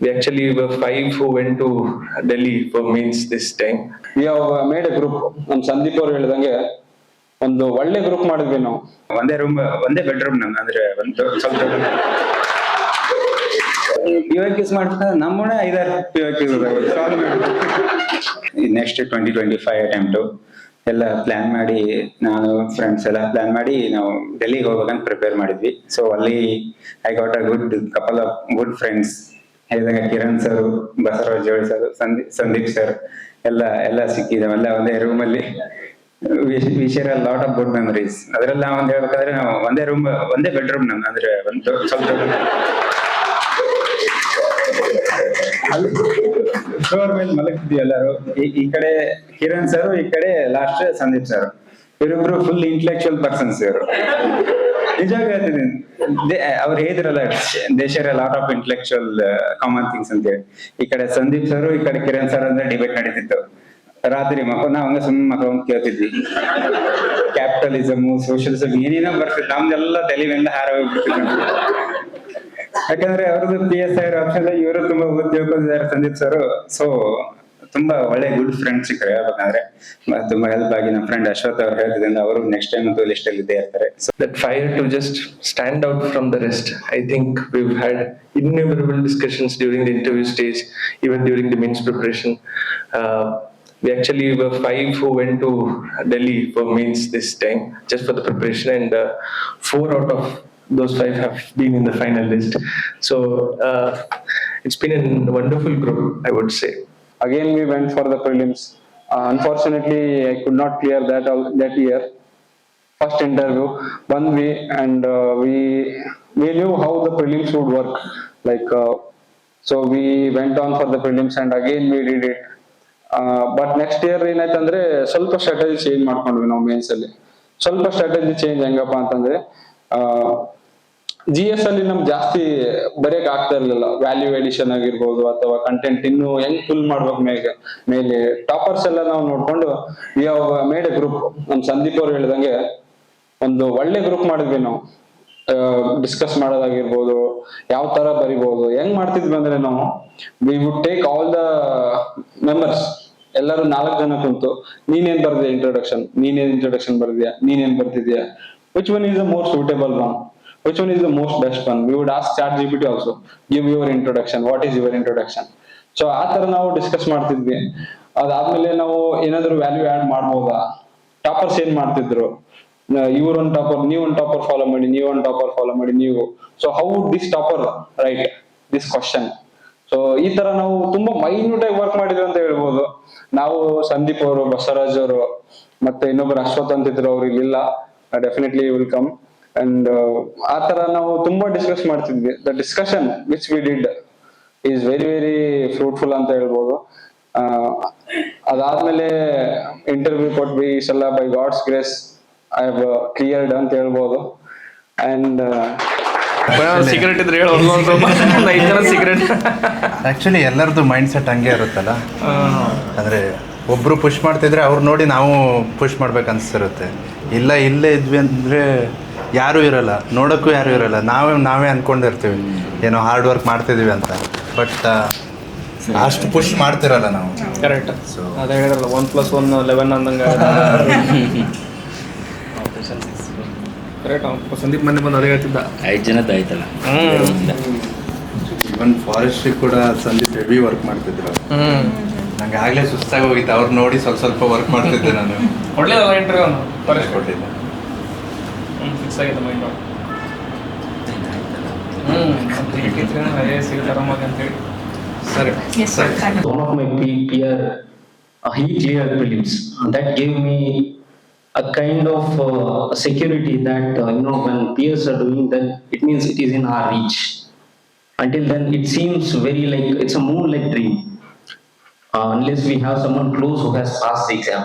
We actually were 5 who went to Delhi for mains this time. We have made a group. ನಮ್ ಸಂದೀಪ್ ಅವ್ರು ಹೇಳಿದಂಗೆ ಒಂದು ಒಳ್ಳೆ group ಮಾಡಿದ್ವಿ ನಾವು. ಒಂದೇ ರೂಮ್ ಒಂದೇ ಬೆಡ್ರೂಮ್ ನಮ್ದು, ಅಂದ್ರೆ ಒಂದು ಸ್ವಲ್ಪ POQs ಮಾಡ್ತಾರೆ. ನಮ್ಮನೆ 5-6 POQs ನೆಕ್ಸ್ಟ್ 2025 ಅಟೆಂಪ್ಟು ಎಲ್ಲ ಪ್ಲಾನ್ ಮಾಡಿ, ನಾನು ಫ್ರೆಂಡ್ಸ್ ಎಲ್ಲ ಪ್ಲಾನ್ ಮಾಡಿ ನಾವು ಡೆಲ್ಲಿಗೆ ಹೋಗ್ಬೇಕಂತ ಪ್ರಿಪೇರ್ ಮಾಡಿದ್ವಿ. ಸೊ ಅಲ್ಲಿ I got a couple of good friends. ಹೇಳಿದಾಗ Kiran sir, Basavaraj Joli sir, Sandeep sir ಎಲ್ಲ ಸಿಕ್ಕಿದ್ದೇವೆ. ಎಲ್ಲ ಒಂದೇ ರೂಮಲ್ಲಿ we share a lot of good memories. ಅದ್ರಲ್ಲಿ ನಾವು ಹೇಳ್ಬೇಕಾದ್ರೆ ನಾವು ಒಂದೇ ಬೆಡ್ರೂಮ್ ನಮ್ದು, ಅಂದ್ರೆ ಒಂದು ಸ್ವಲ್ಪ ಫ್ಲೋರ್ ಮೇಲೆ ಮಲಗ್ತಿದ್ವಿ ಎಲ್ಲರೂ. ಈ ಕಡೆ ಕಿರಣ್ ಸರ್, ಈ ಕಡೆ ಲಾಸ್ಟ್ ಸಂದೀಪ್ ಸರ್. ಇವರಿಬ್ರು ಫುಲ್ ಇಂಟೆಲೆಕ್ಚುಯಲ್ ಪರ್ಸನ್ಸ್ ಇವರು. ನಿಜವಾಗಿ ಹೇಳ್ತಿದ್ದೀನಿ, ಅವ್ರು ಹೇಳಿದ್ರಲ್ಲ, they share a lot of intellectual common things ಅಂತ ಹೇಳಿ. ಈ ಕಡೆ ಸಂದೀಪ್ ಸರ್, ಈ ಕಡೆ ಕಿರಣ್ ಸರ್ ಅಂದ್ರೆ ಡಿಬೇಟ್ ನಡೀತಿತ್ತು ರಾತ್ರಿ. ನಾವು ಹಂಗ ಸುಮ್ಮನೆ ಮಕ್ಕಳು ಕೇಳ್ತಿದ್ವಿ. ಕ್ಯಾಪಿಟಲಿಸಮ್, ಸೋಷಿಯಲಿಸಮ್ ಏನೇನೋ ಬರ್ತಿತ್ತು. ನಮ್ದೆಲ್ಲ ತಲೆವೆಲ್ಲ ಹಾರೋಗ್ಬಿಡ್ತಿತ್ತು. ಯಾಕಂದ್ರೆ ಅವ್ರದ್ದು PSI ಆಪ್ಷನ್, ಇವರು ತುಂಬಾ ತಿಳ್ಕೊಂಡಿದ್ದಾರೆ ಸಂದೀಪ್ ಸರ್. ಸೊ ತುಂಬಾ ಒಳ್ಳೆ ಗುಡ್ ಫ್ರೆಂಡ್ಸ್ ಸಿಕ್ಕರೆ ಹೇಳ್ಬೇಕಂದ್ರೆ. ತುಂಬಾ ಹೆಲ್ಪ್ ಆಗಿ ನಮ್ಮ ಫ್ರೆಂಡ್ ಅಶ್ವಥ್ ಅವ್ರು ಹೇಳ್ತಿದ್ರಿಂದ ಅವರು ನೆಕ್ಸ್ಟ್ ಟೈಮ್ ಅಂತೂ ಲಿಸ್ಟ್ ಅಲ್ಲಿ ಇದ್ದೇ ಇರ್ತಾರೆ. That fire to just stand out from the rest. I think we've had innumerable discussions during the interview stage, even during the mains preparation. We actually were 5 who went to Delhi for mains this time, just for the preparation, and 4 out of those 5 have been in the final list. So it's been a wonderful group, I would say. Again we went for the prelims. Unfortunately I could not clear that year. First interview one way, and we knew how the prelims would work, like so we went on for the prelims and again we did it. But next year ಏನಾಯ್ತಂದ್ರೆ ಸ್ವಲ್ಪ strategy change ಮಾಡ್ಕೊಂಡ್ವಿ ನಾವು mains ಅಲ್ಲಿ. ಸ್ವಲ್ಪ strategy change ಹೆಂಗಪ್ಪ ಅಂತಂದ್ರೆ, GS ಅಲ್ಲಿ ನಮ್ಗೆ ಜಾಸ್ತಿ ಬರೆಯಕ್ ಆಗ್ತಾ ಇರ್ಲಿಲ್ಲ. ವ್ಯಾಲ್ಯೂ ಎಡಿಷನ್ ಆಗಿರ್ಬೋದು ಅಥವಾ ಕಂಟೆಂಟ್ ಇನ್ನು ಹೆಂಗ್ ಫುಲ್ ಮಾಡ್ಬೇಕು ಮೇಲೆ ಟಾಪರ್ಸ್ ಎಲ್ಲ ನಾವು ನೋಡ್ಕೊಂಡು we have made A group. ನಮ್ ಸಂದೀಪ್ ಅವ್ರು ಹೇಳಿದಂಗೆ ಒಂದು ಒಳ್ಳೆ ಗ್ರೂಪ್ ಮಾಡಿದ್ವಿ ನಾವು. ಡಿಸ್ಕಸ್ ಮಾಡೋದಾಗಿರ್ಬೋದು, ಯಾವ ತರ ಬರಿಬಹುದು, ಹೆಂಗ್ ಮಾಡ್ತಿದ್ವಿ ಅಂದ್ರೆ ನಾವು we would take all the members, ಎಲ್ಲರೂ 4 ಜನ ಕುಂತು, ನೀನೇನ್ ಬರ್ದೆ ಇಂಟ್ರೊಡಕ್ಷನ್, ನೀನೇನ್ ಇಂಟ್ರೊಡಕ್ಷನ್ ಬರ್ದಿಯಾ, ನೀನೇನ್ ಬರ್ತಿದ್ಯಾ, which one is the more suitable one, which one is the most best one. We would ask ChatGPT also, give your introduction, what is your introduction. So ಆ ತರ ನಾವು ಡಿಸ್ಕಸ್ ಮಾಡ್ತಿದ್ವಿ. ಅದಾದ್ಮೇಲೆ ನಾವು ಏನಾದ್ರು ವ್ಯಾಲ್ಯೂ ಆಡ್ ಮಾಡ್ಬೋದಾ, toppers ಏನ್ ಮಾಡ್ತಿದ್ರು, ಇವ್ರೊಂದು ಟಾಪರ್, ನೀವೊಂದು ಟಾಪರ್ ಫಾಲೋ ಮಾಡಿ, ನೀವೊಂದು ಟಾಪರ್ ಫಾಲೋ ಮಾಡಿ ನೀವು. So how would this topper write this question. So ಈ ತರ ನಾವು ತುಂಬಾ ಮೈನ್ಯೂಟ್ ಆಗಿ ವರ್ಕ್ ಮಾಡಿದ್ವಿ ಅಂತ ಹೇಳ್ಬೋದು. ನಾವು ಸಂದೀಪ್ ಅವರು, ಬಸವರಾಜ್ ಅವರು, ಮತ್ತೆ ಇನ್ನೊಬ್ರು ಅಶ್ವಥ್ ಅಂತಿದ್ರು, ಅವ್ರು ಇಲ್ಲಿಲ್ಲ, ಡೆಫಿನೆಟ್ಲಿ ವಿಲ್ ಕಮ್. ಅಂಡ್ ಆ ತರ ನಾವು ತುಂಬಾ ಡಿಸ್ಕಸ್ ಮಾಡ್ತಿದ್ವಿ. The discussion which we did is very very fruitful ಅಂತ ಹೇಳ್ಬೋದು. ಅದಾದ್ಮೇಲೆ ಇಂಟರ್ವ್ಯೂ ಕೊಟ್ವಿ. ಈ ಸಲ by God's grace I have cleared ಅಂತ ಹೇಳ್ಬೋದು. ಅಂಡ್ ಸೀಕ್ರೆಟ್ ಇದ್ರೆ ಸೀಕ್ರೆಟ್. ಆಕ್ಚುಲಿ ಎಲ್ಲರದ್ದು ಮೈಂಡ್ ಸೆಟ್ ಹಂಗೆ ಇರುತ್ತಲ್ಲ. ಅಂದ್ರೆ ಒಬ್ರು ಪುಷ್ ಮಾಡ್ತಿದ್ರೆ ಅವ್ರು ನೋಡಿ ನಾವು ಪುಷ್ ಮಾಡ್ಬೇಕು ಅನ್ಸಿರುತ್ತೆ. ಇಲ್ಲೇ ಇದ್ವಿ ಅಂದ್ರೆ ಯಾರು ಇರಲ್ಲ, ನೋಡೋಕ್ಕೂ ಯಾರು ಇರಲ್ಲ. ನಾವೇ ಅನ್ಕೊಂಡಿರ್ತೀವಿ ಏನೋ ಹಾರ್ಡ್ ವರ್ಕ್ ಮಾಡ್ತಿದೀವಿ ಅಂತ, ಬಟ್ ಅಷ್ಟು ಪುಷ್ ಮಾಡ್ತಿರಲ್ಲ ನಾವು. ಕರೆಕ್ಟ್. ಸೊ ಅದೇ ಹೇಳಿದ್ರಲ್ಲ 1+1 11 ಅಂದಂಗೆ. ಕರೆಕ್ಟ್. ಸಂದೀಪ್ ಮೊನ್ನೆ ಬಂದು ಅದೇ ಹೇಳ್ತಿದ್ದ, 5 ಜನದ ಆಯ್ತಲ್ಲ. ಇವನ್ ಫಾರೆಸ್ಟ್ರಿ ಕೂಡ ಸಂದೀಪ್ ಹೆವಿ ವರ್ಕ್ ಮಾಡ್ತಿದ್ರು. ನಂಗೆ ಆಗ್ಲೇ ಸುಸ್ತಾಗಿ ಹೋಗಿತ್ತು ಅವ್ರು ನೋಡಿ ಸ್ವಲ್ಪ ವರ್ಕ್ ಮಾಡ್ತಿದ್ದೆ ನಾನು. ಕೊಡ್ಲಿಲ್ಲ ಇಂಟರ್ವ್ಯೂ ಫಾರೆಸ್ಟ್ ಕೊಟ್ಟಿದ್ದೆ. ಫಿಕ್ಸ್ ಆಗಿದೆ ಮೈಂಡ್. ಅಂತೇಳಿ ಸರಿ. One of my peer, he cleared prelims. That gave me a kind of security that when peers are doing that, it means it is in our reach. Until then, it seems very like it's a moonlight dream, unless we have someone close who has passed the exam.